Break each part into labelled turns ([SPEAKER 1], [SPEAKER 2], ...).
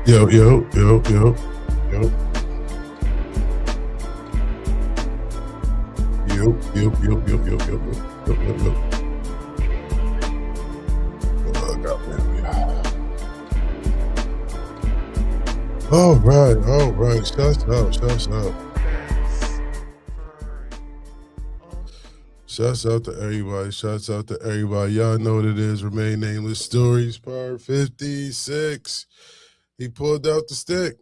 [SPEAKER 1] Yo, yo, yo, yo, yo. Yo, yo, yo, yo, yo, yo, yo, yo, yo, yo. Oh, goddamn. All right. Shouts out. Shouts out to everybody. Y'all know what it is. Remain Nameless Stories, part 56. He pulled out the stick.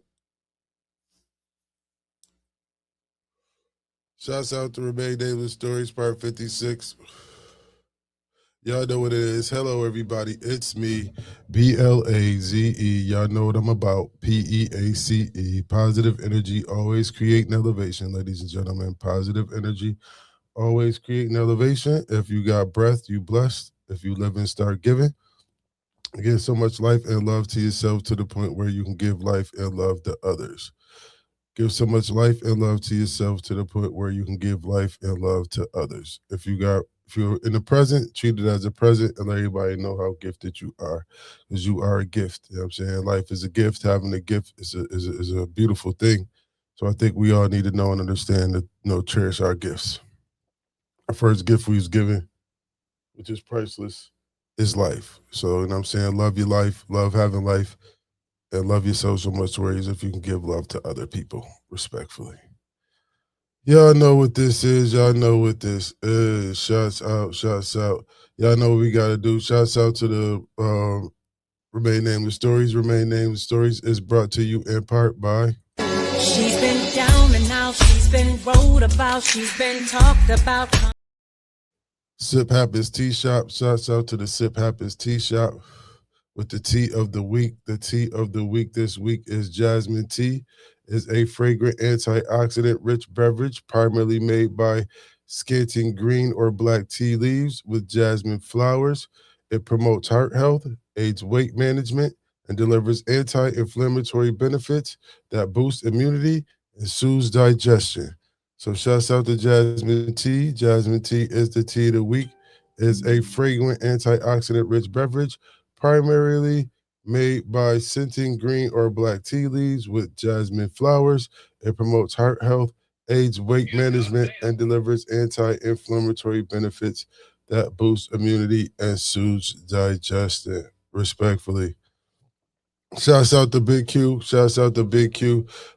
[SPEAKER 1] Shouts out to Remain Nameless Stories, part 56. Y'all know what it is. Hello, everybody. It's me, BLAZE. Y'all know what I'm about. PEACE. Positive energy, always creating elevation, ladies and gentlemen. Positive energy, always creating elevation. If you got breath, you blessed. If you live and start giving, give so much life and love to yourself to the point where you can give life and love to others. Give so much life and love to yourself to the point where you can give life and love to others. If you're in the present, treat it as a present and let everybody know how gifted you are. Because you are a gift. You know what I'm saying? Life is a gift. Having a gift is a beautiful thing. So I think we all need to know and understand that, cherish our gifts. Our first gift we was given, which is priceless, is life. So, you know what I'm saying? Love your life, love having life, and love yourself so much ways if you can give love to other people, respectfully. Y'all know what this is. Y'all know what this is. Shouts out. Y'all know what we got to do. Shouts out to the Remain Nameless Stories. Remain Nameless Stories is brought to you in part by...
[SPEAKER 2] She's been down and out. She's been wrote about. She's been talked about.
[SPEAKER 1] Sip Happens Tea Shop. Shouts out to the Sip Happens Tea Shop with the tea of the week. The tea of the week this week is jasmine tea. Is a fragrant antioxidant-rich beverage primarily made by scenting green or black tea leaves with jasmine flowers. It promotes heart health, aids weight management, and delivers anti-inflammatory benefits that boost immunity and soothes digestion. So shouts out to jasmine tea. Jasmine tea is the tea of the week. It's a fragrant antioxidant-rich beverage primarily made by scenting green or black tea leaves with jasmine flowers. It promotes heart health, aids weight management, and delivers anti-inflammatory benefits that boost immunity and soothes digestion. Respectfully. Shouts out to Big Q.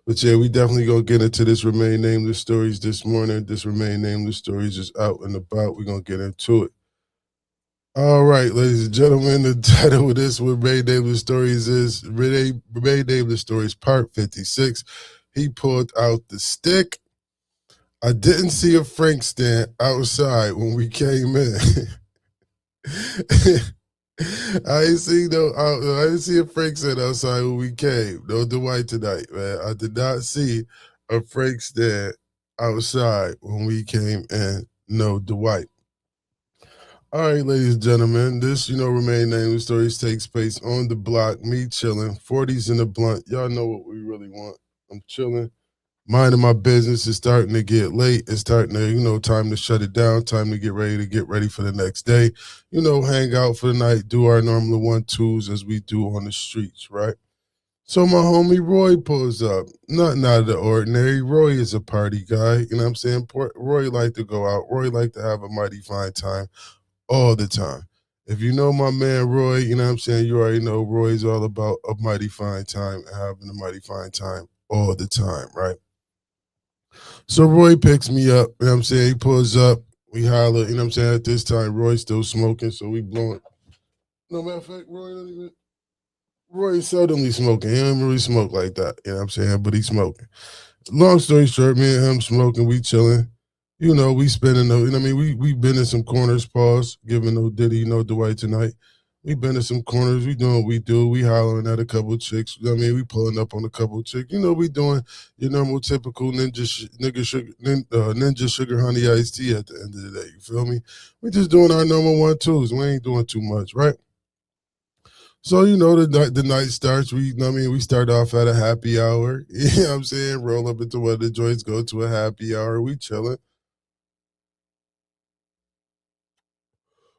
[SPEAKER 1] But yeah, we definitely gonna get into this Remain Nameless Stories this morning. This Remain Nameless Stories is out and about. We're gonna get into it. All right, ladies and gentlemen, the title of this Remain Nameless Stories is Remain Nameless Stories Part 56. He pulled out the stick. I didn't see a Frank stand outside when we came in. I didn't see a Frank stand outside when we came. No Dwight tonight, man. I did not see a Frank stand outside when we came in. No Dwight. All right, ladies and gentlemen, this, Remain Nameless Stories takes place on the block, me chilling, 40s in the blunt. Y'all know what we really want. I'm chilling, minding my business. It's starting to get late. It's starting to, time to shut it down, time to get ready for the next day. Hang out for the night, do our normal 1-2s as we do on the streets, right? So my homie Roy pulls up. Nothing out of the ordinary. Roy is a party guy. You know what I'm saying? Roy like to go out. Roy like to have a mighty fine time. All the time. If you know my man Roy, you know what I'm saying, you already know Roy's all about a mighty fine time and having a mighty fine time all the time, right? So Roy picks me up, you know what I'm saying, he pulls up, we holler, you know what I'm saying, at this time Roy's still smoking, so we blowing. No matter of fact, Roy is seldomly smoking. He don't really smoke like that, you know what I'm saying, but he's smoking. Long story short, me and him smoking, we chilling. We spinning we been in some corners, pause, giving no Diddy, no Dwight tonight. We been in some corners, we doing what we do, we hollering at a couple chicks, we pulling up on a couple chicks. We doing your normal typical ninja sugar honey iced tea at the end of the day, you feel me? We just doing our normal 1-2s, we ain't doing too much, right? So, the night starts, we start off at a happy hour, you know what I'm saying? Roll up into one of the joints, go to a happy hour, we chilling.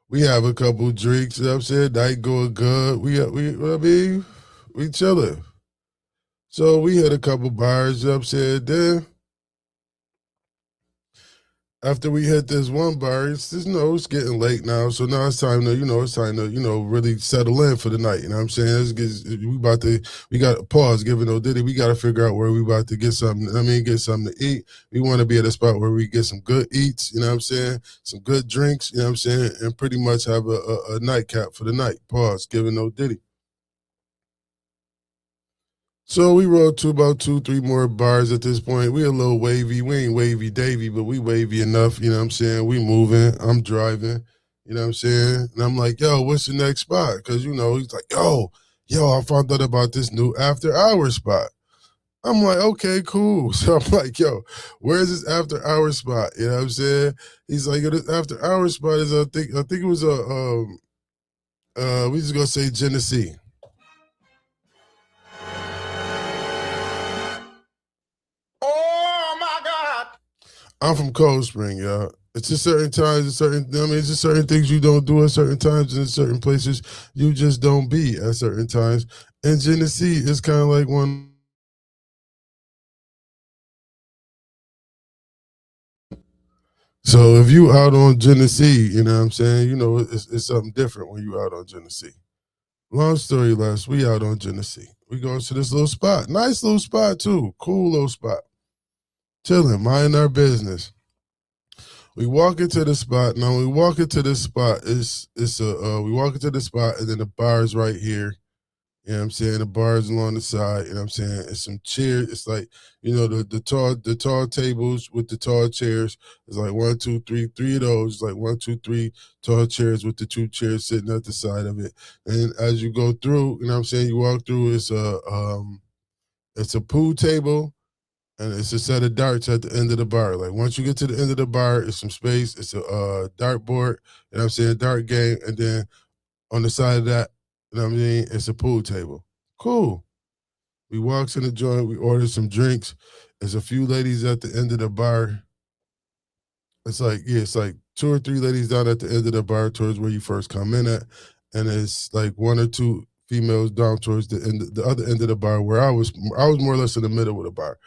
[SPEAKER 1] We have a couple drinks, you know what I'm saying? Night going good. We chilling. So we had a couple bars upstairs there. After we hit this one bar, it's just, it's getting late now. So now it's time to, really settle in for the night. You know what I'm saying? We got to pause, giving no Diddy. We got to figure out where we about to get something. Get something to eat. We want to be at a spot where we get some good eats, you know what I'm saying? Some good drinks, you know what I'm saying? And pretty much have a nightcap for the night. Pause, giving no Diddy. So we rode to about 2, 3 more bars at this point. We a little wavy. We ain't wavy Davy, but we wavy enough. You know what I'm saying? We moving. I'm driving. You know what I'm saying? And I'm like, yo, what's the next spot? Because, he's like, yo, I found out about this new after hours spot. I'm like, okay, cool. So I'm like, yo, where's this after hours spot? You know what I'm saying? He's like, yo, this after hours spot is, I think it was we just gonna say Genesee. I'm from Cold Spring, y'all. It's just certain times, it's just certain things you don't do at certain times, and in certain places you just don't be at certain times. And Genesee is kind of like one. So if you out on Genesee, you know what I'm saying, it's something different when you out on Genesee. Long story less, we out on Genesee. We go to this little spot. Nice little spot too. Cool little spot. Chilling, minding our business. We walk into the spot. Now, when we walk into this spot, we walk into the spot, and then the bar is right here. You know what I'm saying? The bar is along the side. You know what I'm saying? It's some chairs. It's like, the tall tables with the tall chairs. It's like 1, 2, 3, 3 of those. It's like 1, 2, 3 tall chairs with the 2 chairs sitting at the side of it. And as you go through, you know what I'm saying? You walk through. It's a pool table. And it's a set of darts at the end of the bar. Like once you get to the end of the bar, it's some space. It's a dart board. You know what I'm saying? Dart game. And then on the side of that, you know what I mean? It's a pool table. Cool. We walks in the joint. We order some drinks. There's a few ladies at the end of the bar. It's like 2 or 3 ladies down at the end of the bar towards where you first come in at. And it's like 1 or 2 females down towards the other end of the bar where I was more or less in the middle of the bar.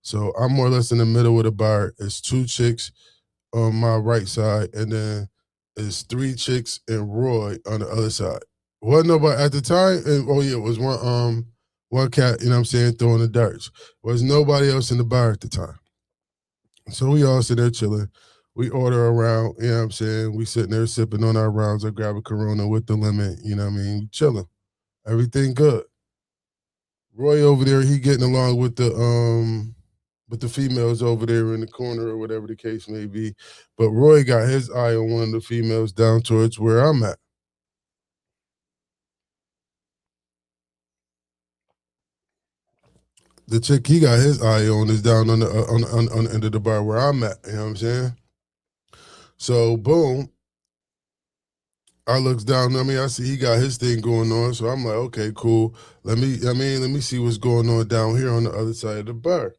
[SPEAKER 1] So I'm more or less in the middle of the bar. It's 2 chicks on my right side, and then it's 3 chicks and Roy on the other side. Wasn't nobody at the time, and it was one cat, you know what I'm saying, throwing the darts. Was nobody else in the bar at the time. So we all sit there chilling. We order around, you know what I'm saying? We sitting there sipping on our rounds. I grab a Corona with the lemon, you know what I mean? Chilling. Everything good. Roy over there, he getting along with the females over there in the corner or whatever the case may be. But Roy got his eye on one of the females down towards where I'm at. The chick he got his eye on is down on the end of the bar where I'm at. You know what I'm saying? So boom, I looks down. I see he got his thing going on. So I'm like, okay, cool. Let me see what's going on down here on the other side of the bar.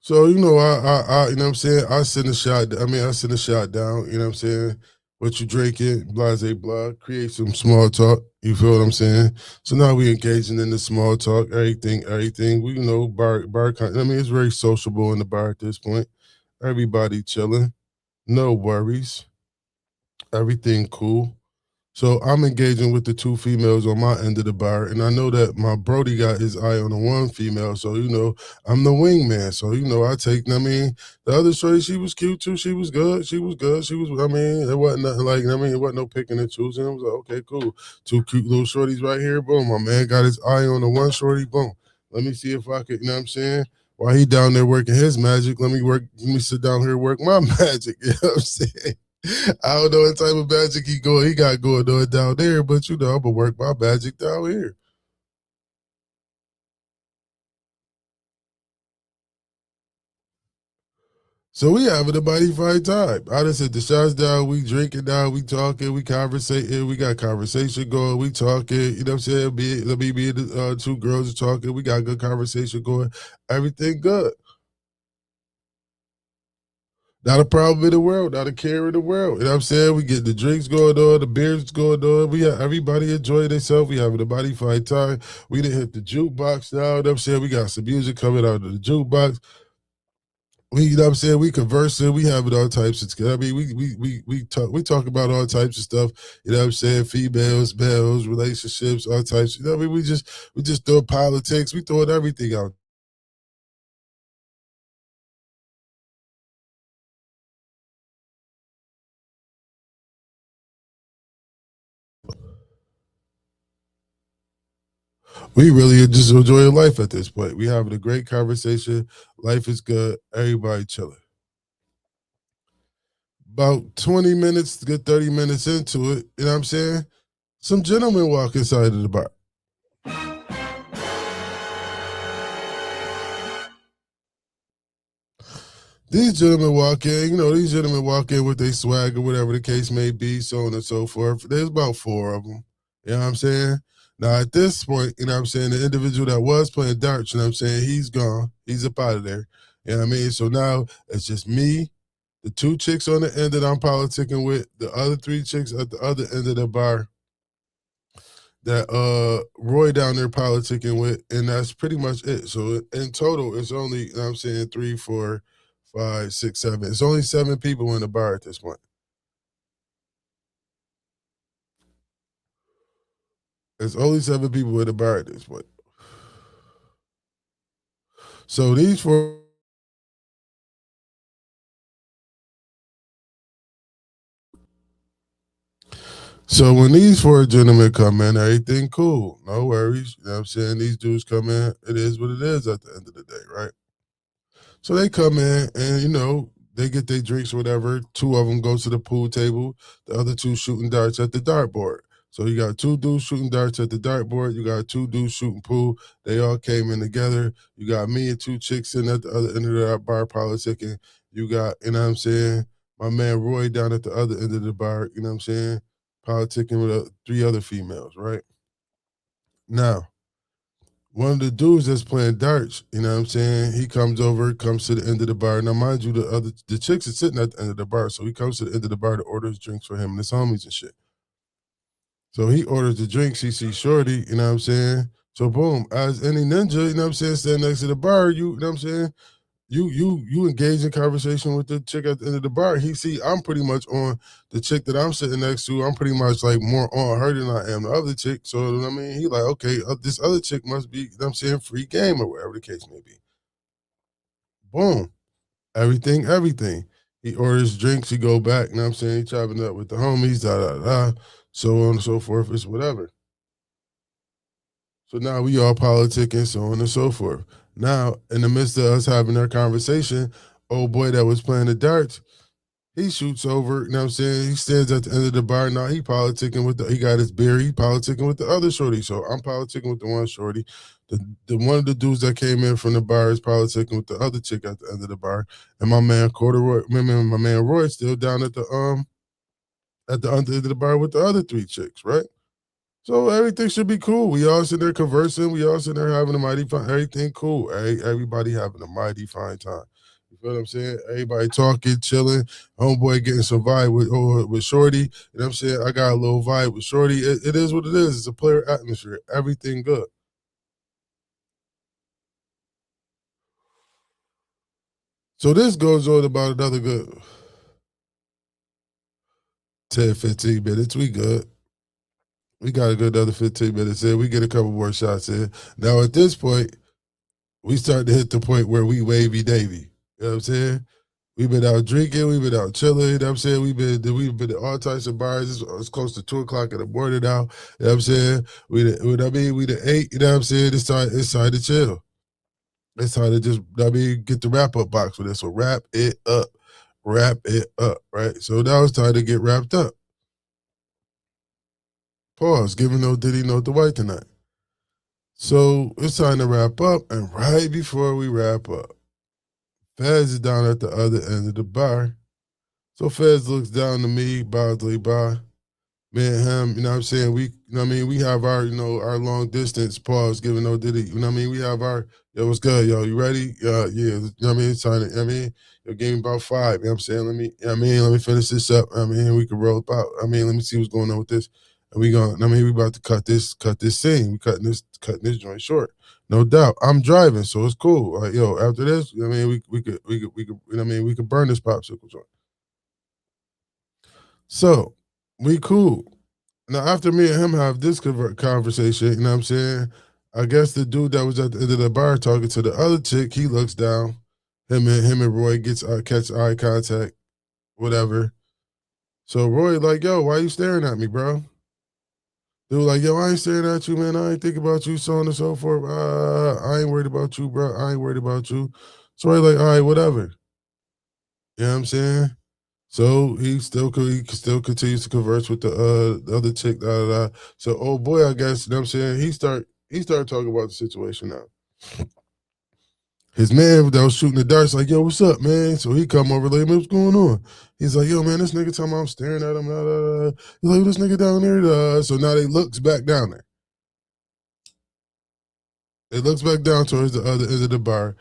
[SPEAKER 1] So, I you know what I'm saying? I send a shot. I send a shot down, you know what I'm saying? What you drinking, blase blah, create some small talk. You feel what I'm saying? So now we engaging in the small talk, everything. We bar, it's very sociable in the bar at this point. Everybody chilling, no worries, everything cool. So I'm engaging with the 2 females on my end of the bar, and I know that my Brody got his eye on the 1 female. So I'm the wingman. So I take. The other shorty, she was cute too. She was good. She was good. She was. It wasn't nothing like. It wasn't no picking and choosing. I was like, okay, cool. 2 cute little shorties right here. Boom. My man got his eye on the 1 shorty. Boom. Let me see if I could. You know what I'm saying? While he down there working his magic, let me sit down here and work my magic. You know what I'm saying? I don't know what type of magic he got going on down there, but I'm gonna work my magic down here. So we having a mighty fine time. I just said the shots down, we drinking down, we talking, we conversating, we got conversation going, we talking, you know what I'm saying? Let me be the 2 girls are talking, we got good conversation going, everything good. Not a problem in the world, not a care in the world. You know what I'm saying? We get the drinks going on, the beers going on. We have everybody enjoying themselves. We having a body fine time. We didn't hit the jukebox now. You know what I'm saying? We got some music coming out of the jukebox. You know what I'm saying? We conversing, we having all types of. I mean, we talk about all types of stuff. You know what I'm saying? Females, males, relationships, all types. You know what I mean? We just throw politics. We throwing everything out. We really just enjoying life at this point. We having a great conversation. Life is good. Everybody chilling. About 20 minutes to get 30 minutes into it, you know what I'm saying? Some gentlemen walk inside of the bar. These gentlemen walk in, these gentlemen walk in with their swag or whatever the case may be, so on and so forth. There's about four of them. You know what I'm saying? Now, at this point, you know what I'm saying, the individual that was playing darts, you know what I'm saying, he's gone. He's up out of there. You know what I mean? So now it's just me, the two chicks on the end that I'm politicking with, the other three chicks at the other end of the bar that Roy down there politicking with, and that's pretty much it. So in total, it's only, you know what I'm saying, 3, 4, 5, 6, 7. It's only 7 people in the bar at this point. It's only 7 people in the bar at this point. So these 4. So when these 4 gentlemen come in, everything cool. No worries. You know what I'm saying? These dudes come in, it is what it is at the end of the day, right? So they come in and, they get their drinks or whatever. 2 of them go to the pool table. The other 2 shooting darts at the dartboard. So you got 2 dudes shooting darts at the dartboard. You got 2 dudes shooting pool. They all came in together. You got me and 2 chicks in at the other end of that bar politicking. You got, you know what I'm saying, my man Roy down at the other end of the bar, you know what I'm saying, politicking with 3 other females, right? Now, one of the dudes that's playing darts, you know what I'm saying? He comes over, comes to the end of the bar. Now, mind you, the chicks are sitting at the end of the bar, so he comes to the end of the bar to order his drinks for him and his homies and shit. So he orders the drinks. He sees Shorty, you know what I'm saying? So boom, as any ninja, you know what I'm saying, standing next to the bar, you know what I'm saying? You engage in conversation with the chick at the end of the bar. He see I'm pretty much on the chick that I'm sitting next to. I'm pretty much like more on her than I am the other chick. So I mean, he like, okay, this other chick must be, you know what I'm saying, free game or whatever the case may be. Boom, everything. He orders drinks. He go back. You know what I'm saying? He chopping up with the homies. Da da da. So on and so forth. It's whatever. So now we all politicking, so on and so forth. Now, in the midst of us having our conversation, old boy that was playing the darts, he shoots over, you know what I'm saying? He stands at the end of the bar. Now he politicking with he got his beer, he politicking with the other shorty. So I'm politicking with the one shorty. The one of the dudes that came in from the bar is politicking with the other chick at the end of the bar. And my man Corduroy, my man Roy still down at the end of the bar with the other 3 chicks, right? So everything should be cool. We all sitting there conversing. We all sitting there having a mighty fine. Everything cool. Everybody having a mighty fine time. You feel what I'm saying? Everybody talking, chilling. Homeboy getting some vibe with Shorty. You know what I'm saying? I got a little vibe with Shorty. It is what it is. It's a player atmosphere. Everything good. So this goes on about another good 10, 15 minutes. We good. We got a good another 15 minutes in. We get a couple more shots in. Now at this point, we start to hit the point where we wavy davy. You know what I'm saying? We've been out drinking, we've been out chilling, you know what I'm saying? We've been at all types of bars. It's close to 2 o'clock in the morning now. You know what I'm saying? We the 8, you know what I'm saying? It's time to chill. It's time to just get the wrap up box for this. So wrap it up. Wrap it up, right? So now it's time to get wrapped up. Pause. Giving no Diddy, no DWIGHT tonight. So it's time to wrap up, and right before we wrap up, Fez is down at the other end of the bar. So Fez looks down to me, bows by. Me and him, you know what I'm saying? We, you you know what I mean, we have our, you know, our long distance pause, giving no Diddy. You know what I mean? We have our, yo, what's good, yo? You ready? Yeah, you know what I mean? Trying to, you know what I mean, yo, give me about 5. You know what I'm saying? Let me, you know what I mean, let me finish this up. I mean, we can roll about. I mean, let me see what's going on with this. And we going, I mean, we about to cut this scene. We cutting this joint short. No doubt. I'm driving, so it's cool. Like, yo, after this, you know what I mean, we could, you know what I mean, we could burn this popsicle joint. So we cool. Now, after me and him have this conversation, you know what I'm saying? I guess the dude that was at the end of the bar talking to the other chick, he looks down. Him and Roy gets catch eye contact, whatever. So Roy like, yo, why you staring at me, bro? Dude like, yo, I ain't staring at you, man. I ain't thinking about you, so on and so forth. I ain't worried about you, bro. I ain't worried about you. So Roy like, all right, whatever. You know what I'm saying? So he still continues to converse with the other chick. Da, da, da. So old boy, I guess, you know what I'm saying, he started talking about the situation now. His man that was shooting the darts like, yo, what's up, man? So he come over like, man, what's going on? He's like, yo, man, this nigga talking about I'm staring at him. Da, da, da. He's like, this nigga down there. Da. So now they looks back down there. It looks back down towards the other end of the bar.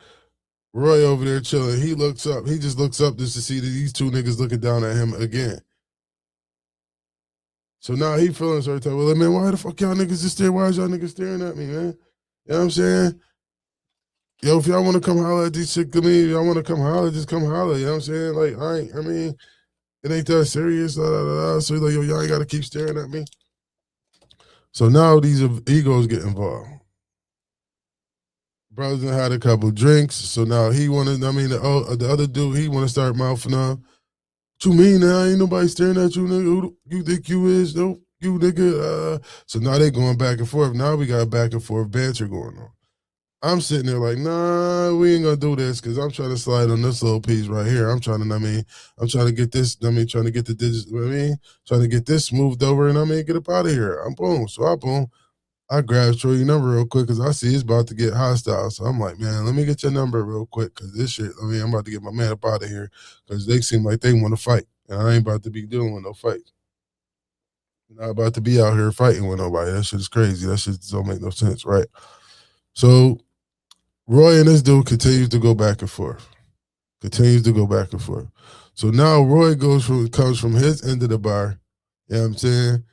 [SPEAKER 1] Roy over there chilling. He looks up. He just looks up just to see that these two niggas looking down at him again. So now he feeling sort of, well, man, why the fuck y'all niggas just stare? Why is y'all niggas staring at me, man? You know what I'm saying? Yo, if y'all want to come holler at these chicks to me, y'all want to come holler, just come holler. You know what I'm saying? Like, I mean, it ain't that serious. Da, da, da, da. So he's like, yo, y'all ain't got to keep staring at me. So now these egos get involved. Brothers done had a couple drinks. So now he wanted, I mean, the other dude, he want to start mouthing off. What you mean now? Ain't nobody staring at you, nigga. Who you think you is? No, you nigga. So now they going back and forth. Now we got back and forth banter going on. I'm sitting there like, nah, we ain't gonna do this because I'm trying to slide on this little piece right here. I'm trying to, I mean, I'm trying to get this, I mean, trying to get the digits, I mean, trying to get this smoothed over and I mean, get up out of here. I'm boom. So I boom. I grabbed Troy's number real quick because I see it's about to get hostile. So I'm like, man, let me get your number real quick because this shit, I mean, I'm about to get my man up out of here because they seem like they want to fight. And I ain't about to be dealing with no fights. Not about to be out here fighting with nobody. That shit is crazy. That shit don't make no sense, right? So Roy and this dude continues to go back and forth. Continues to go back and forth. So now Roy comes from his end of the bar, you know what I'm saying?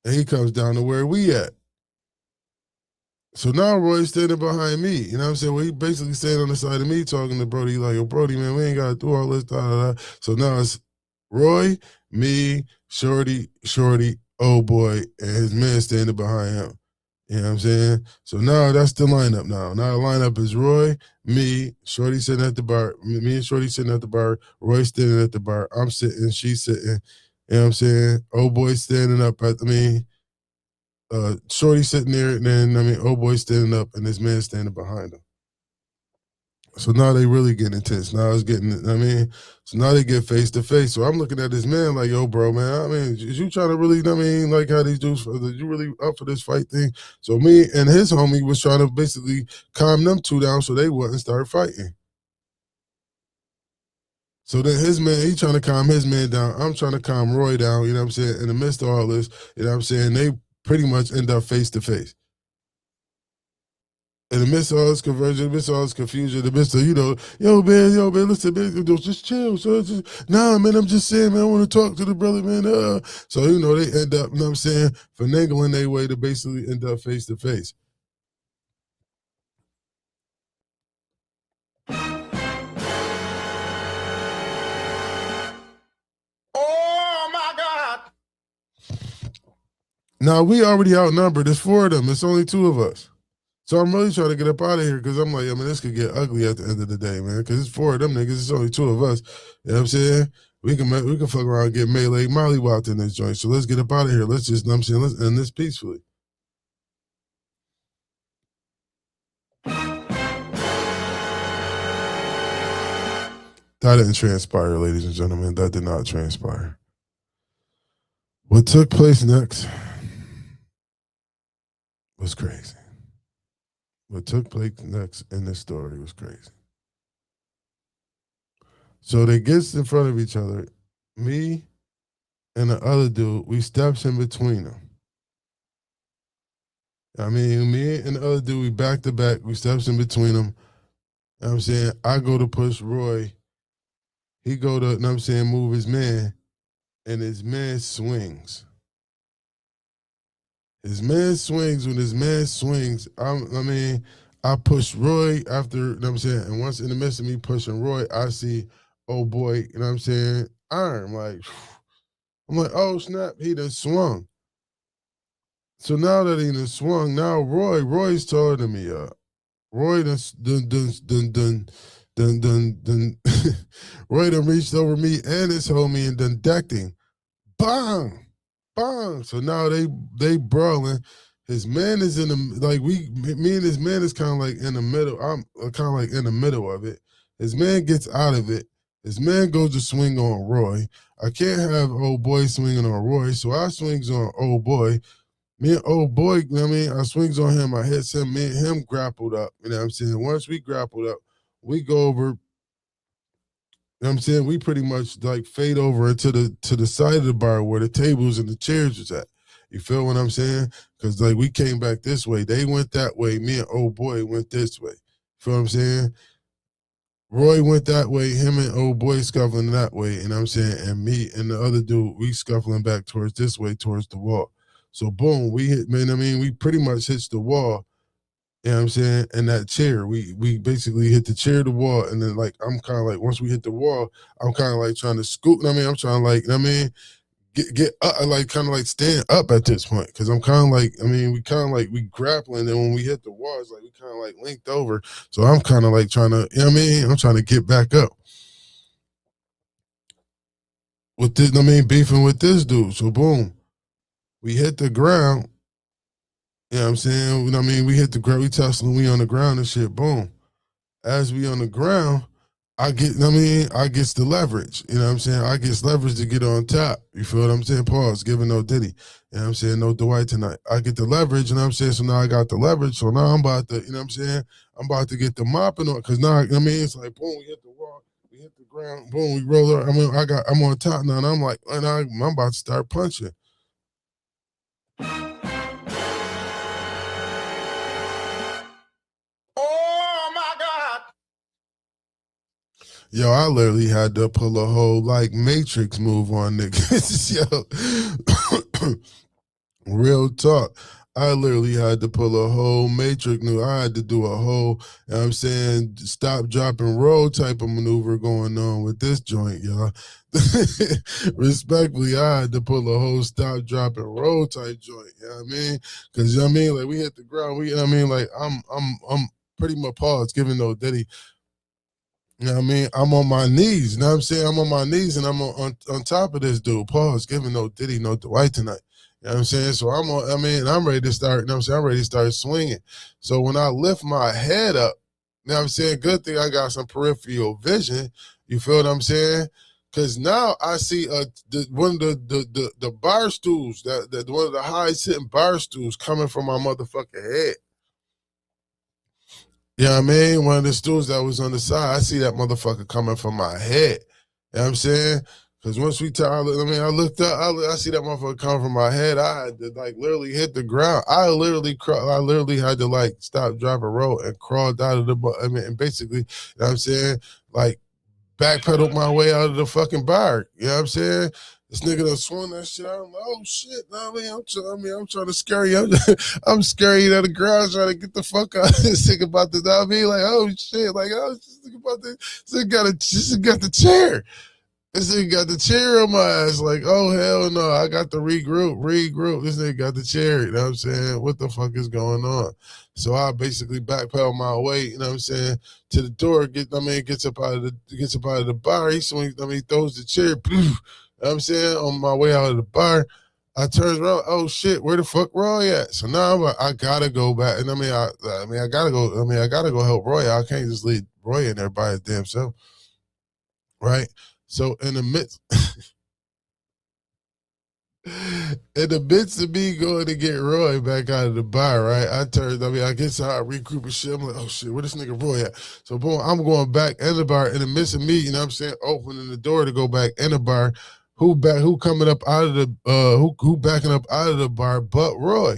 [SPEAKER 1] And he comes down to where we at. So now Roy's standing behind me. You know what I'm saying? Well, he basically standing on the side of me talking to Brody, like, yo, Brody, man, we ain't got to do all this, da, da, da. So now it's Roy, me, Shorty, old boy, and his man standing behind him. You know what I'm saying? So now that's the lineup now. Now the lineup is Roy, me, Shorty sitting at the bar, me and Shorty sitting at the bar, Roy standing at the bar, I'm sitting, she's sitting. You know what I'm saying? Old boy standing up at me. Shorty sitting there, and then old boy standing up, and this man standing behind him. So now they really getting intense. Now it's getting, so now they get face to face. So I'm looking at this man like, yo, bro, man, I mean, is you trying to really, like how these dudes, you really up for this fight thing? So me and his homie was trying to basically calm them two down so they wouldn't start fighting. So then his man, he trying to calm his man down. I'm trying to calm Roy down, you know what I'm saying? In the midst of all this, you know what I'm saying? They pretty much end up face to face. In the midst of all this conversion, in the midst of all this confusion, in the midst of, yo, man, listen, man, just chill. So nah, man, I'm just saying, man, I want to talk to the brother, man. So, they end up, you know what I'm saying, finagling their way to basically end up face to face.
[SPEAKER 3] Oh my God.
[SPEAKER 1] Now, we already outnumbered. There's 4 of them. It's only 2 of us. So I'm really trying to get up out of here because I'm like, this could get ugly at the end of the day, man. Because it's 4 of them niggas. It's only 2 of us. You know what I'm saying? We can fuck around and get melee mollywopped in this joint. So let's get up out of here. Let's just, let's end this peacefully. That didn't transpire, ladies and gentlemen. That did not transpire. What took place next was crazy. What took place next in this story was crazy. So they gets in front of each other. Me and the other dude, we steps in between them. I mean, me and the other dude, we back to back. We steps in between them. You know what I'm saying? I go to push Roy. He go to, you know what I'm saying, move his man. And his man swings. His man swings. When his man swings, I push Roy after, you know what I'm saying? And once in the midst of me pushing Roy, I see, oh boy, you know what I'm saying, iron. I'm like, oh snap, he done swung. So now that he done swung, now Roy's taller than me. Roy done Roy done reached over me and his homie and done decked him. Bang! Bang! So now they brawling. His man is in the me and his man is kind of like in the middle. I'm kind of like in the middle of it. His man gets out of it. His man goes to swing on Roy. I can't have old boy swinging on Roy, so I swings on old boy. Me and old boy, you know what I mean, I swings on him, I hits him, me and him grappled up. You know what I'm saying? Once we grappled up, we go over, you know what I'm saying? We pretty much like fade over to the side of the bar where the tables and the chairs was at. You feel what I'm saying? Because like we came back this way. They went that way. Me and old boy went this way. Feel what I'm saying? Roy went that way, him and old boy scuffling that way, you know what I'm saying? And me and the other dude, we scuffling back towards this way, towards the wall. So boom, we hit, man, I mean, we pretty much hits the wall, you know what I'm saying? And that chair, we basically hit the chair, the wall, and then like I'm kind of like, once we hit the wall, I'm kind of like trying to scoot, I mean, I'm trying to like, I mean, get up, like kind of like stand up at this point, because I'm kind of like, I mean, we kind of like, we grappling, and when we hit the wall, it's like we kind of like linked over. So I'm kind of like trying to, you know what I mean? I'm trying to get back up. With this, I mean, beefing with this dude. So boom, we hit the ground. You know what I'm saying? I mean, we hit the ground, we tussling, we on the ground and shit. Boom. As we on the ground, I gets the leverage. You know what I'm saying? I gets leverage to get on top. You feel what I'm saying? Pause. Giving no Diddy. You know what I'm saying? No Dwight tonight. I get the leverage, you know what I'm saying? So now I got the leverage. So now I'm about to, you know what I'm saying? I'm about to get the mopping on. Cause now, I mean, it's like, boom, we hit the wall, we hit the ground, boom, we roll up. I mean, I'm on top now, and I'm like, and I'm about to start punching.
[SPEAKER 3] Oh my God.
[SPEAKER 1] Yo, I literally had to pull a whole like Matrix move on niggas. Yo, real talk. I literally had to pull a whole Matrix move. I had to do a whole, you know what I'm saying, stop, drop, and roll type of maneuver going on with this joint, y'all. Respectfully, I had to pull a whole stop, drop, and roll type joint. You know what I mean? Because you know what I mean, like we hit the ground. You know what I mean, like I'm pretty much paused, giving no Diddy. You know what I mean? I'm on my knees. You know what I'm saying? I'm on my knees and I'm on top of this dude. Pause. Giving no Diddy, no Dwight tonight. You know what I'm saying? So I'm ready to start, you know what I'm saying? I'm ready to start swinging. So when I lift my head up, you know what I'm saying? Good thing I got some peripheral vision. You feel what I'm saying? Because now I see one of the bar stools, that one of the high sitting bar stools coming from my motherfucking head. You know what I mean? One of the stools that was on the side, I see that motherfucker coming from my head. You know what I'm saying? Because once we I looked up, I see that motherfucker coming from my head. I had to like literally hit the ground. I literally had to like stop, drop, and roll and crawled out of and basically, you know what I'm saying? Like backpedaled my way out of the fucking bar. You know what I'm saying? This nigga done swung that shit out. I'm like, oh shit. No, I'm trying to scare you. I'm scaring you out of the ground, trying to get the fuck out. Think about this. I mean, like, oh shit. Like, I was just thinking about this. This nigga got the chair. This nigga got the chair on my ass. Like, oh hell no. I got to regroup. This nigga got the chair. You know what I'm saying? What the fuck is going on? So I basically backpedal my way, you know what I'm saying, to the door. Gets up out of the bar. He swings, he throws the chair. You know what I'm saying? On my way out of the bar, I turn around. Oh shit, where the fuck Roy at? So now I'm like, I gotta go back. And I gotta go help Roy. I can't just leave Roy in there by his damn self. Right? So in the midst of me going to get Roy back out of the bar, right? I guess I regroup and shit. I'm like, oh shit, where this nigga Roy at? So boom, I'm going back in the bar in the midst of me, you know what I'm saying, opening the door to go back in the bar. Who coming up out of the who backing up out of the bar but Roy?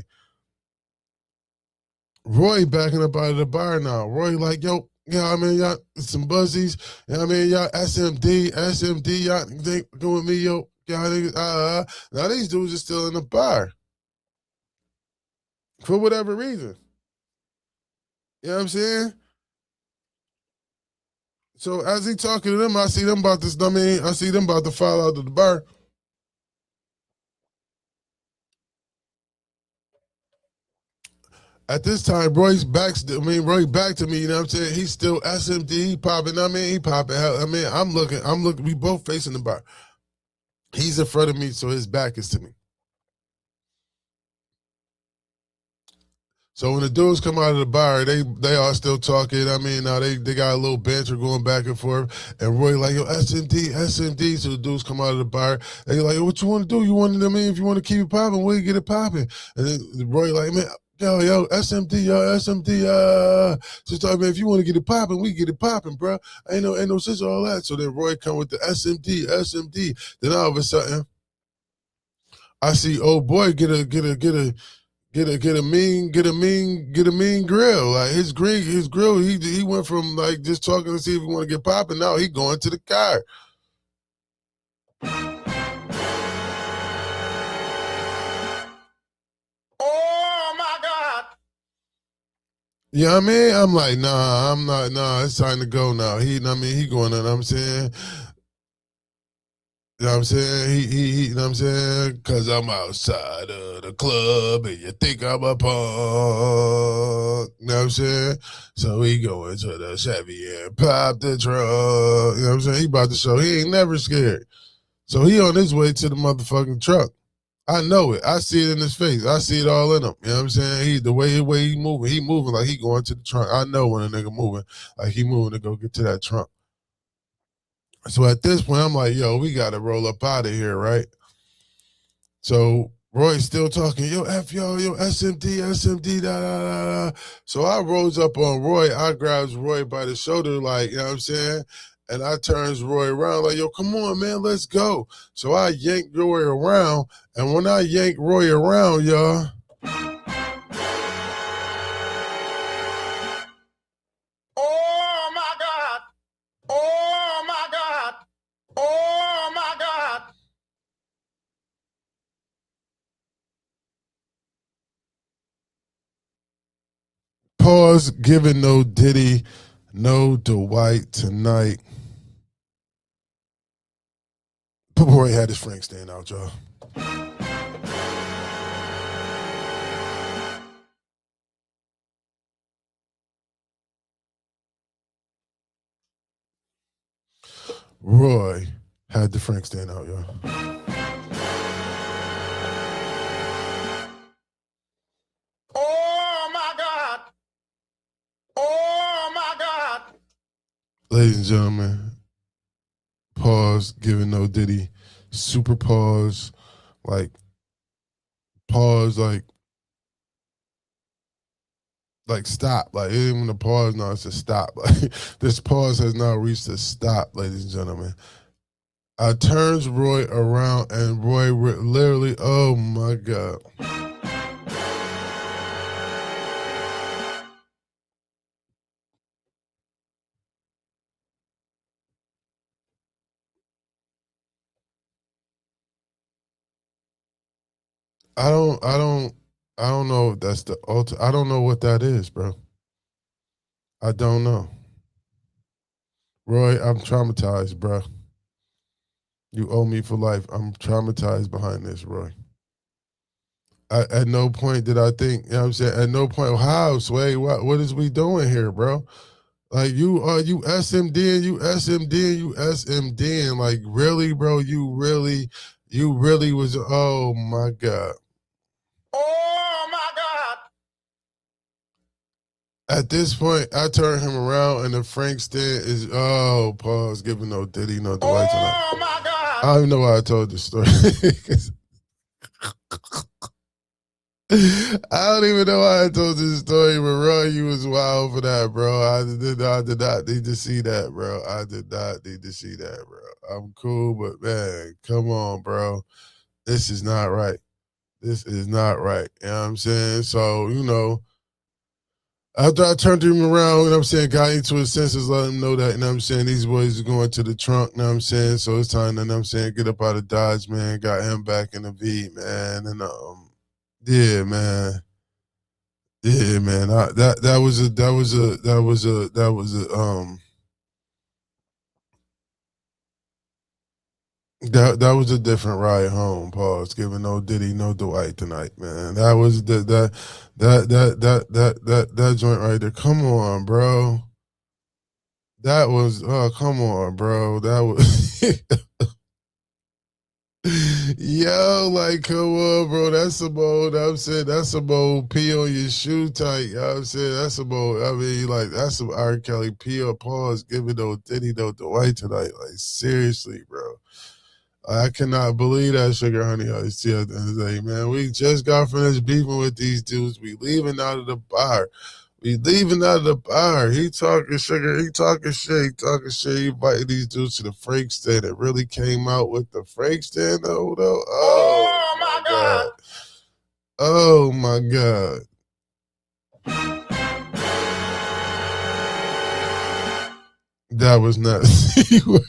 [SPEAKER 1] Roy backing up out of the bar now. Roy like, yo, I mean, y'all some buzzies. You know what I mean, y'all SMD, y'all think go with me, yo. Y'all niggas, Now these dudes are still in the bar. For whatever reason. You know what I'm saying? So as he talking to them, I see them about this, I see them about to file out of the bar. At this time, Roy back to me, you know what I'm saying? He's still SMD, he popping, he popping. I'm looking, we both facing the bar. He's in front of me, so his back is to me. So when the dudes come out of the bar, they all still talking. Now they got a little banter going back and forth. And Roy like, yo, SMD. So the dudes come out of the bar. They like, yo, what you want to do? You want to, if you want to keep it popping, we get it popping. And then Roy like, man, yo, SMD. Just talking, man, if you want to get it popping, we get it popping, bro. Ain't no sense all that. So then Roy come with the SMD. Then all of a sudden, I see old boy get a mean grill. Like his grill, he went from like just talking to see if he want to get popping. Now he going to the car.
[SPEAKER 3] Oh my God.
[SPEAKER 1] You know what I mean? I'm like, nah, I'm not, it's time to go now. He going, you know what I'm saying? You know what I'm saying? He you know what I'm saying? Because I'm outside of the club and you think I'm a punk. You know what I'm saying? So he going to the Chevy and pop the truck. You know what I'm saying? He about to show he ain't never scared. So he on his way to the motherfucking truck. I know it. I see it in his face. I see it all in him. You know what I'm saying? The way he moving like he going to the trunk. I know when a nigga moving, like he moving to go get to that trunk. So at this point, I'm like, yo, we got to roll up out of here, right? So Roy's still talking, yo, F y'all, yo, SMD, da, da, da, da. So I rolls up on Roy. I grabs Roy by the shoulder, like, you know what I'm saying? And I turns Roy around, like, yo, come on, man, let's go. So I yank Roy around. And when I yank Roy around, y'all,
[SPEAKER 3] Oh my God. Oh my God. Oh my God.
[SPEAKER 1] pause, giving no Diddy, no Dwight tonight. Roy had his Frank stand out, y'all. Roy had the Frank stand out, y'all.
[SPEAKER 3] Oh my God. Oh my God.
[SPEAKER 1] Ladies and gentlemen, pause, giving no Diddy, super pause, like stop. Like it ain't even a pause, no, it's a stop. Like this pause has now reached a stop, ladies and gentlemen. I turns Roy around and Roy literally, oh my God. I don't know if that's the ultimate. I don't know what that is, bro. I don't know. Roy, I'm traumatized, bro. You owe me for life. I'm traumatized behind this, Roy. At no point did I think, you know what I'm saying? At no point, how, Sway, what is we doing here, bro? Like you SMD, you SMD, like really, bro, you really was, oh my God.
[SPEAKER 3] Oh my God.
[SPEAKER 1] At this point, I turn him around and the Frank stand is, oh, pause, giving no Diddy, no Dwight tonight.
[SPEAKER 3] Oh my God.
[SPEAKER 1] I don't even know why I told this story. I don't even know why I told this story, but Roy, you was wild for that, bro. I did not need to see that, bro. I did not need to see that, bro. I'm cool, but man, come on, bro. This is not right. This is not right. You know what I'm saying? So, After I turned him around, you know what I'm saying, got into his senses, let him know that, you know what I'm saying, these boys are going to the trunk, you know what I'm saying, so it's time, you know what I'm saying, get up out of Dodge, man, got him back in the V, man, and yeah, man. Yeah, man. That was a that was a different ride home. Pause. Giving no Diddy, no Dwight tonight, man. That was that joint right there. Come on, bro. That was come on, bro. That was yo, like come on, bro. That's some old. I'm saying that's some old pee on your shoe tight. You know what I'm saying that's some old. I mean, like that's some R. Kelly pee on pause. Giving no Diddy, no Dwight tonight. Like seriously, bro. I cannot believe that Sugar Honey Iced Tea at the end of the day, man. We just got finished beefing with these dudes. We leaving out of the bar. We leaving out of the bar. He talking sugar. He talking shit. He talking shit. He inviting these dudes to the Frank stand. It really came out with the Frank stand, though.
[SPEAKER 3] Oh my God.
[SPEAKER 1] Oh my God. That was nasty work.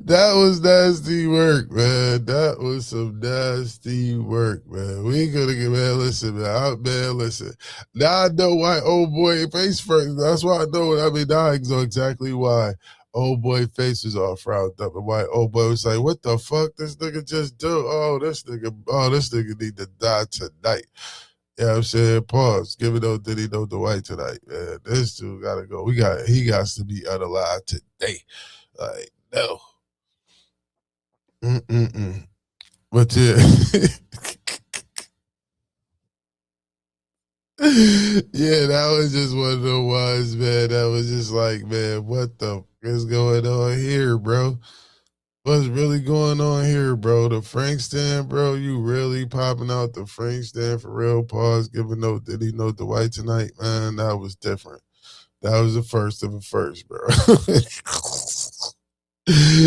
[SPEAKER 1] That was nasty work, man. That was some nasty work, man. We gonna get, man. Listen, man. Listen. Now I know why old boy face first. That's why I know. I mean, now I know exactly why old boy face was all frowned up, and why old boy was like, "What the fuck this nigga just do? This nigga need to die tonight." Yeah, you know what I'm saying, pause. Give it no Diddy, no Dwight tonight, man. This dude gotta go. He got to be unalive today. Like, no. Mm-mm-mm. But yeah. Yeah, that was just one of the ones, man. That was just like, man, what the f is going on here, bro? What's really going on here, bro? The Frank stand, bro. You really popping out the Frank stand for real? Pause. Giving no Diddy, no Dwight tonight, man. That was different. That was the first of a first, bro.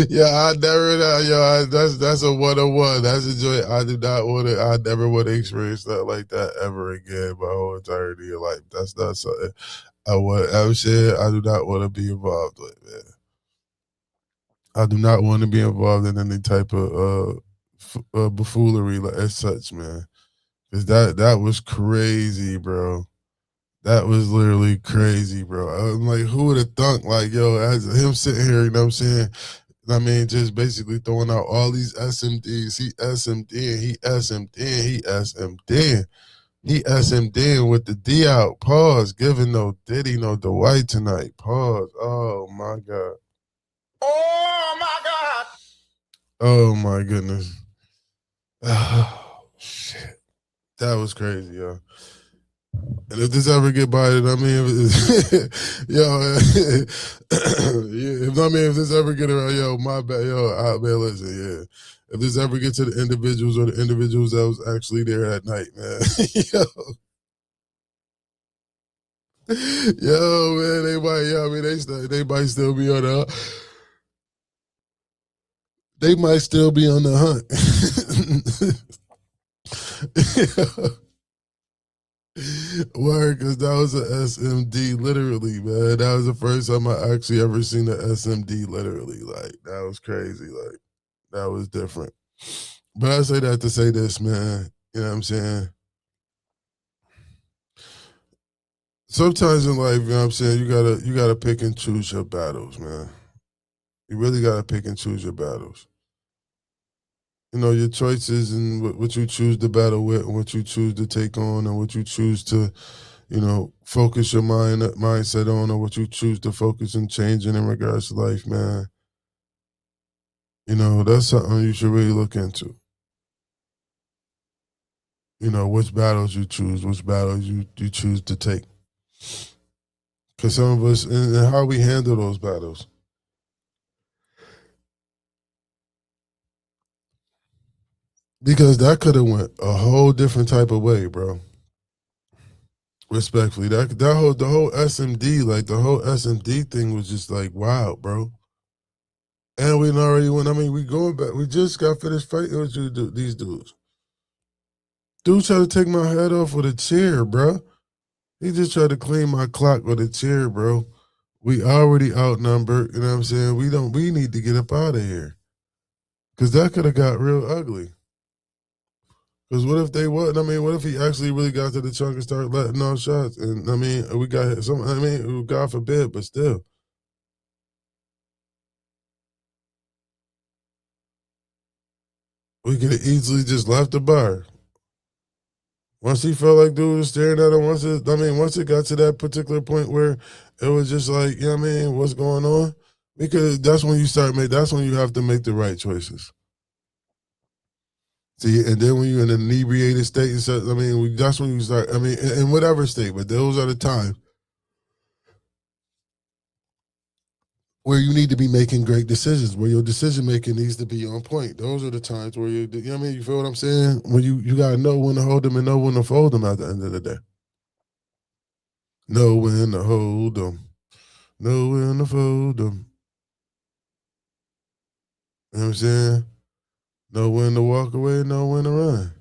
[SPEAKER 1] Yeah, I never. That's a 101. That's a joint. I do not want to. I never want to experience that like that ever again. My whole entirety of life. That's not something I want. I'm saying I do not want to be involved with, man. I do not want to be involved in any type of buffoonery like as such, man. Cause that was crazy, bro. That was literally crazy, bro. I'm like, who would have thunk, like, yo, as him sitting here, you know what I'm saying? I mean, just basically throwing out all these SMDs. He SMD, he SMD, he SMD. He SMD with the D out. Pause. Giving no Diddy, no Dwight tonight. Pause. Oh my God.
[SPEAKER 3] Oh my God.
[SPEAKER 1] Oh my goodness. Oh shit. That was crazy, yo. And if this ever get bited, I mean, yo, if this ever get around, yo, my bad, yo, man, listen, yeah. If this ever get to the individuals or the individuals that was actually there at night, man, yo, man, they might, I mean, they might still be on they might still be on the hunt. Word, because that was an SMD, literally, man. That was the first time I actually ever seen an SMD, literally. Like, that was crazy. Like, that was different. But I say that to say this, man. You know what I'm saying? Sometimes in life, you know what I'm saying, you gotta pick and choose your battles, man. You really gotta pick and choose your battles. You know, your choices and what you choose to battle with and what you choose to take on and what you choose to, you know, focus your mindset on or what you choose to focus and changing in regards to life, man. You know, that's something you should really look into. You know, which battles you choose, which battles you choose to take. Because some of us, and how we handle those battles. Because that could have went a whole different type of way, bro. Respectfully, the whole SMD, like the whole SMD thing was just like wow, bro. And we already went. I mean, we going back. We just got finished fighting with these dudes. Dude tried to take my head off with a chair, bro. He just tried to clean my clock with a chair, bro. We already outnumbered, you know what I'm saying? We need to get up out of here. Cause that could have got real ugly. Cause what if they wasn't? I mean, what if he actually really got to the trunk and started letting off shots? And I mean, we got some. I mean, God forbid, but still. We could have easily just left the bar. Once he felt like dude was staring at him, once it got to that particular point where it was just like, you know what I mean, what's going on? Because that's when you have to make the right choices. See, and then when you're in an inebriated state, and so, that's when you start, in whatever state, but those are the times where you need to be making great decisions, where your decision making needs to be on point. Those are the times where you know what I mean? You feel what I'm saying? When you gotta know when to hold them and know when to fold them at the end of the day. Know when to hold them. Know when to fold them. You know what I'm saying? Know when to walk away, know when to run.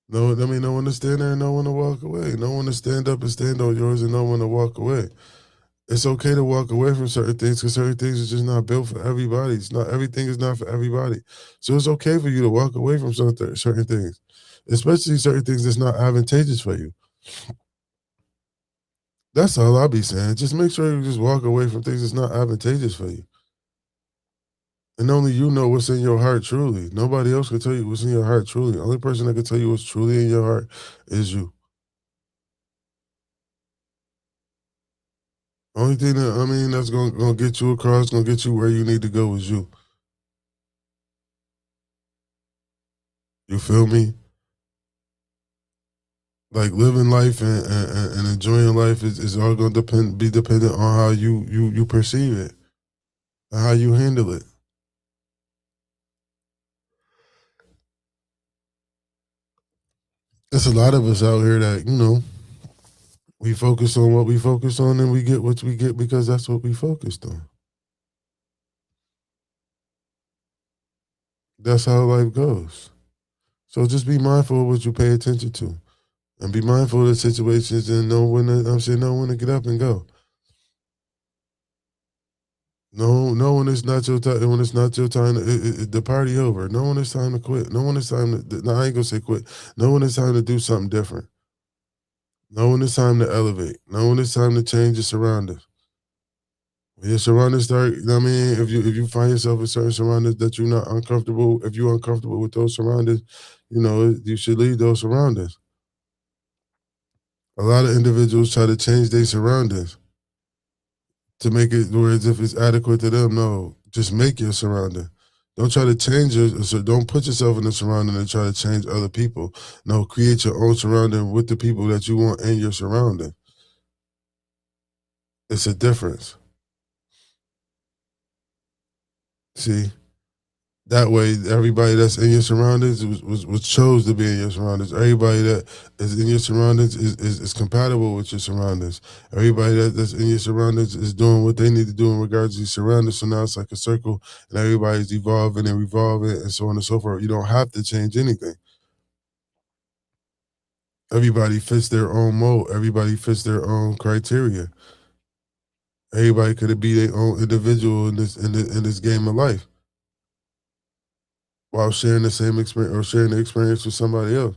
[SPEAKER 1] Know when to stand there and know when to walk away. Know when to stand up and stand on yours and know when to walk away. It's okay to walk away from certain things because certain things are just not built for everybody. It's not everything is not for everybody. So it's okay for you to walk away from certain things, especially certain things that's not advantageous for you. That's all I'll be saying. Just make sure you just walk away from things that's not advantageous for you. And only you know what's in your heart truly. Nobody else can tell you what's in your heart truly. The only person that can tell you what's truly in your heart is you. Only thing that's gonna get you across, gonna get you where you need to go is you. You feel me? Like living life and enjoying life is all gonna be dependent on how you perceive it and how you handle it. There's a lot of us out here that, we focus on what we focus on and we get what we get because that's what we focused on. That's how life goes. So just be mindful of what you pay attention to. And be mindful of the situations and know when to get up and go. No, when it's not your time. When it's not your time, the party over. No, when it's time to quit. No, when it's time to. No, I ain't gonna say quit. No, when it's time to do something different. No, when it's time to elevate. No, when it's time to change your surroundings. When your surroundings start, if you find yourself in certain surroundings that you're not uncomfortable, if you're uncomfortable with those surroundings, you should leave those surroundings. A lot of individuals try to change their surroundings to make it where as if it's adequate to them. No, just make your surrounding. Don't try to change so don't put yourself in a surrounding and try to change other people. No, create your own surrounding with the people that you want in your surrounding. It's a difference. See? That way, everybody that's in your surroundings was chose to be in your surroundings. Everybody that is in your surroundings is compatible with your surroundings. Everybody that's in your surroundings is doing what they need to do in regards to your surroundings. So now it's like a circle, and everybody's evolving and revolving, and so on and so forth. You don't have to change anything. Everybody fits their own mold. Everybody fits their own criteria. Everybody could be their own individual in this game of life, while sharing the same experience or sharing the experience with somebody else,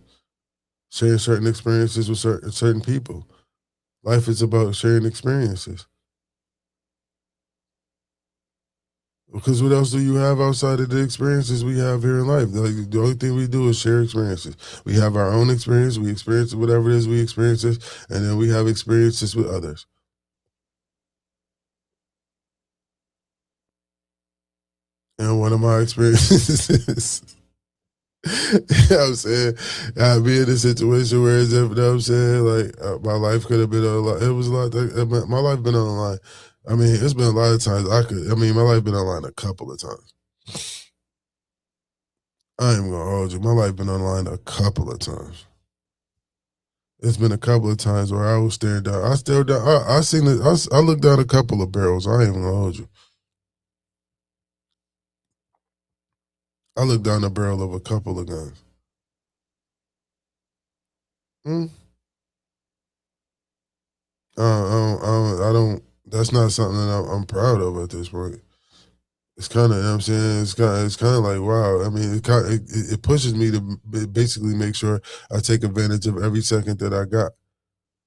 [SPEAKER 1] sharing certain experiences with certain people. Life is about sharing experiences. Because what else do you have outside of the experiences we have here in life? Like, the only thing we do is share experiences. We have our own experience. We experience whatever it is we experience, and then we have experiences with others. And one of my experiences is, you know what I'm saying? I be in a situation where, as if, you know what I'm saying, like my life could have been on the line. It was a lot. My life been on the line. It's been a lot of times my life been on the line a couple of times. I ain't gonna hold you. My life been on the line a couple of times. It's been a couple of times where I was staring down. I stared down. I seen it. I looked down a couple of barrels. I ain't gonna hold you. I looked down the barrel of a couple of guns. Mm. I don't. That's not something that I'm proud of at this point. It's kind of, you know what I'm saying, it's kind of like, wow. I mean, it pushes me to basically make sure I take advantage of every second that I got.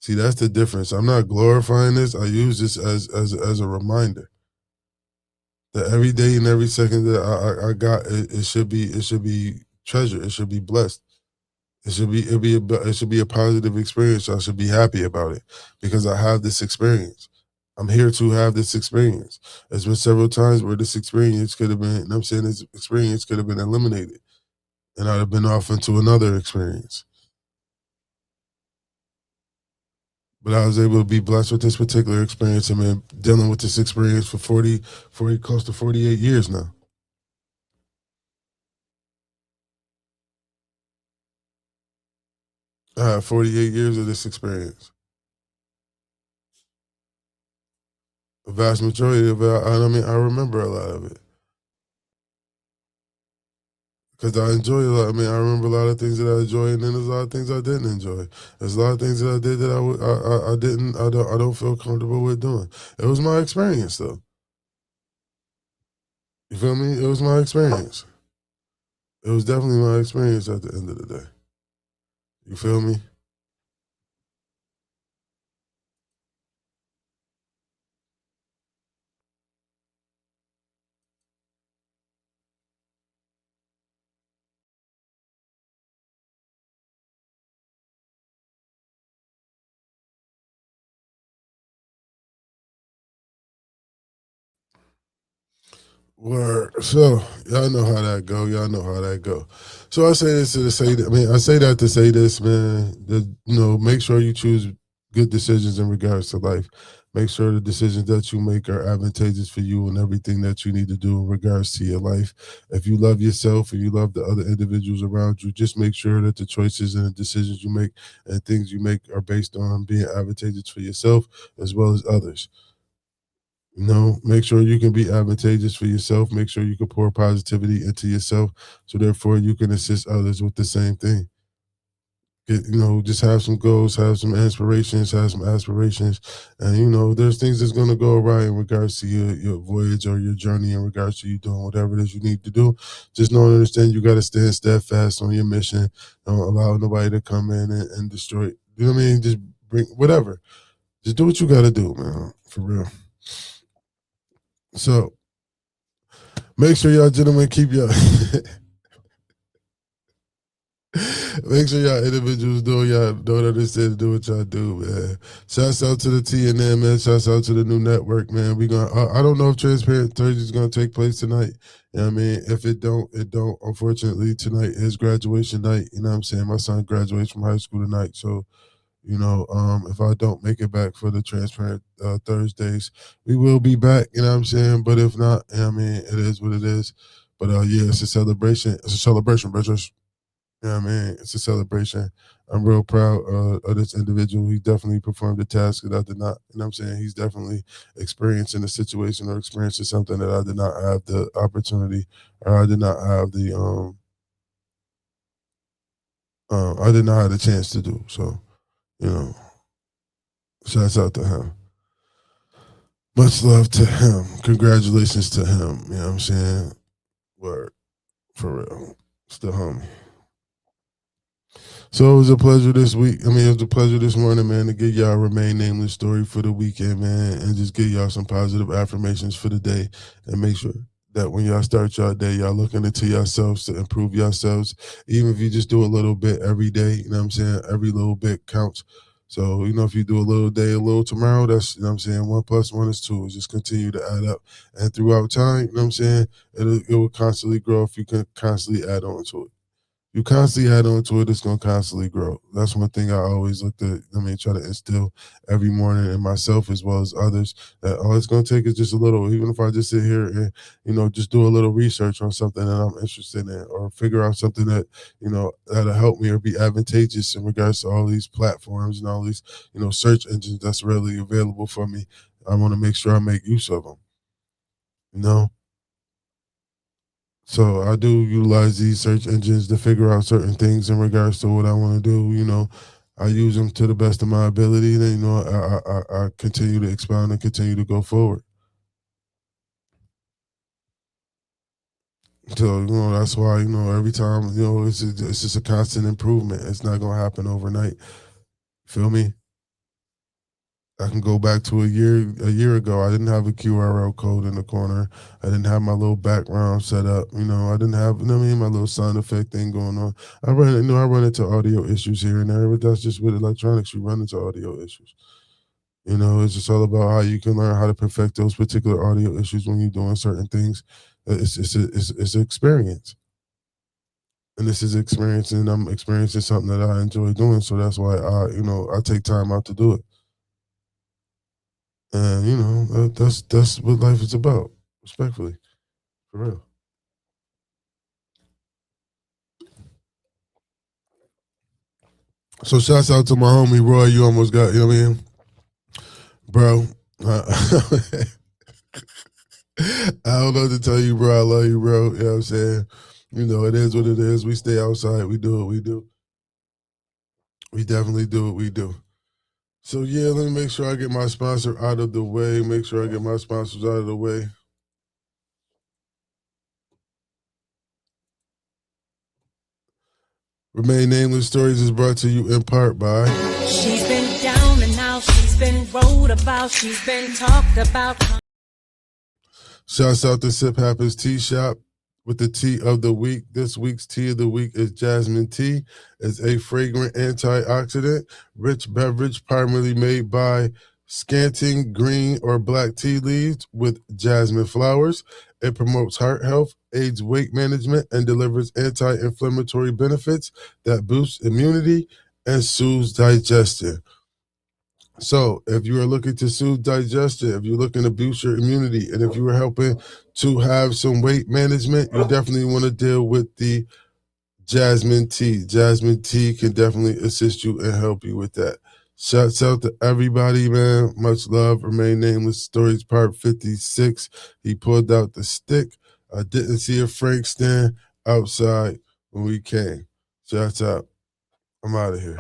[SPEAKER 1] See, that's the difference. I'm not glorifying this. I use this as a reminder that every day and every second that I got, it should be treasured. It should be blessed. It should be a positive experience. I should be happy about it because I have this experience. I'm here to have this experience. There's been several times where this experience could have been, you know what I'm saying, this experience could have been eliminated and I'd have been off into another experience. But I was able to be blessed with this particular experience. I've been dealing with this experience for 40, close to 48 years now. I have 48 years of this experience. A vast majority of it, I mean, I remember a lot of it because I enjoy a lot. I mean, I remember a lot of things that I enjoy, and then there's a lot of things I didn't enjoy. There's a lot of things that I did that I didn't, I don't feel comfortable with doing. It was my experience, though. You feel me? It was my experience. It was definitely my experience at the end of the day. You feel me? Word. So y'all know how that go. Y'all know how that go. So I say this to say that. I mean, I say that to say this, man. That, make sure you choose good decisions in regards to life. Make sure the decisions that you make are advantageous for you and everything that you need to do in regards to your life. If you love yourself and you love the other individuals around you, just make sure that the choices and the decisions you make and things you make are based on being advantageous for yourself as well as others. Make sure you can be advantageous for yourself. Make sure you can pour positivity into yourself, so therefore you can assist others with the same thing. Just have some goals, have some inspirations, have some aspirations, and there's things that's gonna go awry in regards to your voyage or your journey in regards to you doing whatever it is you need to do. Just know and understand you got to stand steadfast on your mission. Don't allow nobody to come in and destroy it. You know what I mean? Just bring whatever. Just do what you got to do, man. For real. So make sure y'all gentlemen keep your make sure y'all individuals do y'all don't understand do what y'all do, man. Shouts out to the TNN, man. Shouts out to the new network, man. We gonna I don't know if Transparent Thursday is gonna take place tonight. You know what I mean? If it don't, it don't. Unfortunately, tonight is graduation night. You know what I'm saying? My son graduates from high school tonight. So if I don't make it back for the Transparent Thursdays, we will be back, you know what I'm saying? But if not, I mean, it is what it is. But yeah, it's a celebration. It's a celebration, brothers. You know what I mean? It's a celebration. I'm real proud of this individual. He definitely performed a task that I did not, you know what I'm saying? He's definitely experiencing a situation or experiencing something that I did not have the opportunity or I did not have I did not have the chance to do. So, you know, shouts out to him. Much love to him. Congratulations to him. You know what I'm saying? Word. For real. It's the homie. So it was a pleasure this week. I mean, it was a pleasure this morning, man, to get y'all Remain Nameless story for the weekend, man, and just get y'all some positive affirmations for the day and make sure that when y'all start y'all day, y'all looking into yourselves to improve yourselves. Even if you just do a little bit every day, you know what I'm saying? Every little bit counts. So, if you do a little day, a little tomorrow, that's, you know what I'm saying? 1+1 is 2. Just continue to add up. And throughout time, you know what I'm saying? It will constantly grow if you can constantly add on to it. You constantly add on to it, it's gonna constantly grow. That's one thing I always look to, try to instill every morning in myself as well as others. That all it's gonna take is just a little, even if I just sit here and, just do a little research on something that I'm interested in or figure out something that, that'll help me or be advantageous in regards to all these platforms and all these, search engines that's readily available for me. I want to make sure I make use of them. You know, so I do utilize these search engines to figure out certain things in regards to what I want to do, I use them to the best of my ability, and you know, I continue to expound and continue to go forward. So you know, that's why, you know, every time, you know, it's just a constant improvement. It's not gonna happen overnight. Feel me? I can go back to a year ago. I didn't have a QRL code in the corner. I didn't have my little background set up. You know, I didn't have, you know what I mean, my little sound effect thing going on. I run into audio issues here and there, but that's just with electronics. You run into audio issues. You know, it's just all about how you can learn how to perfect those particular audio issues when you're doing certain things. It's an experience, and this is experience, and I'm experiencing something that I enjoy doing. So that's why I take time out to do it. And you know, that's what life is about. Respectfully, for real. So shouts out to my homie Roy. You almost got, you know what I mean, bro. I don't know what to tell you, bro. I love you, bro. You know what I'm saying? You know, it is what it is. We stay outside. We do what we do. We definitely do what we do. So yeah, let me make sure I get my sponsor out of the way. Make sure I get my sponsors out of the way. Remain Nameless Stories is brought to you in part by.
[SPEAKER 2] She's been down and out, she's been wrote about, she's been talked about.
[SPEAKER 1] Shouts out to Sip Happens Tea Shop with the tea of the week. This week's tea of the week is jasmine tea. It's a fragrant antioxidant, rich beverage primarily made by scanting green or black tea leaves with jasmine flowers. It promotes heart health, aids weight management, and delivers anti-inflammatory benefits that boost immunity and soothes digestion. So, if you are looking to soothe digestion, if you're looking to boost your immunity, and if you are helping to have some weight management, you definitely want to deal with the jasmine tea. Jasmine tea can definitely assist you and help you with that. Shouts out to everybody, man. Much love. Remain Nameless Stories, part 56. He pulled out the stick. I didn't see a Frank stand outside when we came. Shouts out. I'm out of here.